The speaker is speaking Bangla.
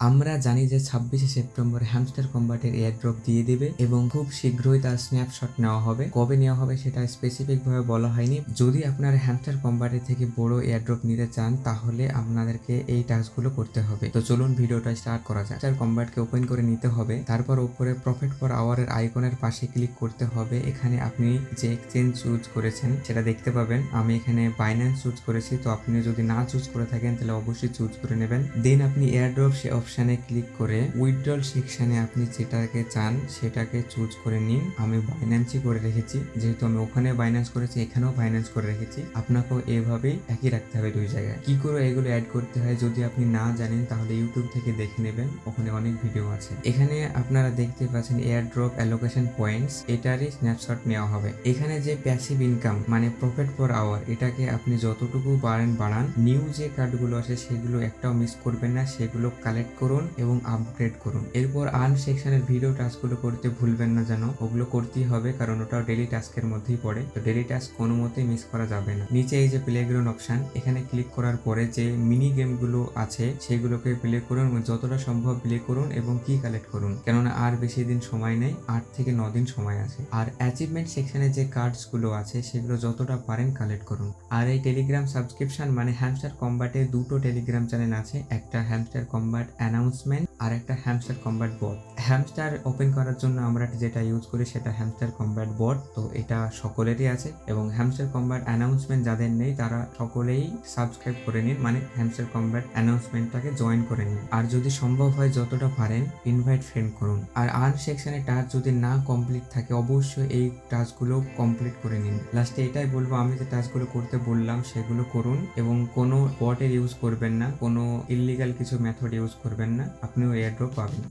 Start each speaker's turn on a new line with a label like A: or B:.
A: আমরা জানি যে 26শে সেপ্টেম্বর হ্যামস্টার কম্বাটের এয়ারড্রপ দিয়ে দেবে এবং খুব শীঘ্রই তার স্ন্যাপশট নেওয়া হবে। কবে নেওয়া হবে সেটা স্পেসিফিক ভাবে বলা হয়নি। যদি আপনারা হ্যামস্টার কম্বাটের থেকে বড় এয়ারড্রপ নিতে চান তাহলে আপনাদেরকে এই টাস্কগুলো করতে হবে। তো চলুন ভিডিওটা স্টার্ট করা যাক। হ্যামস্টার কম্বাটকে ওপেন করে নিতে হবে, তারপর উপরে প্রফিট পার আওয়ারের আইকনের পাশে ক্লিক করতে হবে। এখানে আপনি যে এক্সচেঞ্জ চুজ করেছেন সেটা দেখতে পাবেন। আমি এখানে বাইন্যান্স চুজ করেছি, তো আপনি যদি না চুজ করে থাকেন তাহলে অবশ্যই চুজ করে নেবেন। দেন আপনি এয়ারড্রপ অপশানে ক্লিক করে উইথড্রল সেকশনে আপনি যেটাকে চান সেটাকে চুজ করে নিন। আমি বাইন্যান্সই করে রেখেছি, যেহেতু আমি ওখানে বাইন্যান্স করেছি এখানেও বাইন্যান্স করে রেখেছি। আপনাকেও এভাবেই একই রাখতে হবে দুই জায়গায়। কি করে এগুলো অ্যাড করতে হয় যদি আপনি না জানেন তাহলে ইউটিউব থেকে দেখে নেবেন, ওখানে অনেক ভিডিও আছে। এখানে আপনারা দেখতে পাচ্ছেন এয়ারড্রপ অ্যালোকেশন পয়েন্টস, এটারই স্ন্যাপশট নেওয়া হবে। এখানে যে প্যাসিভ ইনকাম মানে প্রফিট পার আওয়ার, এটাকে আপনি যতটুকু পারেন বাড়ান। নিউ যে কার্ডগুলো আছে সেগুলো একটাও মিস করবেন না, সেগুলো কালেক্ট করুন এবং আপগ্রেড করুন। এরপর আর্ন সেকশনের ভিডিও টাস্কগুলো করতে ভুলবেন না যেন, ওগুলো করতেই হবে কারণ ওটাও ডেলি টাস্কের মধ্যেই পড়ে। তো ডেলি টাস্ক কোনো মতেই মিস করা যাবে না। নিচে এই যে প্লেগ্রাউন্ড অপশন, এখানে ক্লিক করার পরে যে মিনি গেমগুলো আছে সেগুলোকে প্লে করুন, যতটা সম্ভব প্লে করুন এবং কি কালেক্ট করুন, কেননা আর বেশি দিন সময় নেই, 8 থেকে 9 দিন সময় আছে। আর অ্যাচিভমেন্ট সেকশনে যে কার্ডস গুলো আছে সেগুলো যতটা পারেন কালেক্ট করুন। আর এই টেলিগ্রাম সাবস্ক্রিপশন মানে হ্যামস্টার কম্বাটে দুটো টেলিগ্রাম চ্যানেল আছে, একটা হ্যামস্টার কম্বাট অ্যানাউন্সমেন্ট আর একটা হ্যামস্টার কম্বাট বট। হ্যামস্টার ওপেন করার জন্য আমরা যেটা ইউজ করি সেটা হ্যামস্টার কম্বাট বট, তো এটা সকলেরই আছে। এবং হ্যামস্টার কম্বাট অ্যানাউন্সমেন্ট যাদের নেই তারা সকলেই সাবস্ক্রাইব করে নিন, মানে হ্যামস্টার কম্বাট অ্যানাউন্সমেন্টটাকে জয়েন করে নিন। আর যদি সম্ভব হয় যতটা পারেন ইনভাইট ফ্রেন্ড করুন। আর আর্ন সেকশনে টাস্ক যদি না কমপ্লিট থাকে অবশ্যই এই টাস্কগুলো কমপ্লিট করে নিন। লাস্টে এটাই বলবো, আমি যে টাস্কগুলো করতে বললাম সেগুলো করুন এবং কোনো বটের ইউজ করবেন না, কোনো ইল্লিগাল কিছু মেথড ইউজ করবেন না, আপনিও এয়ারড্রপ পাবেন।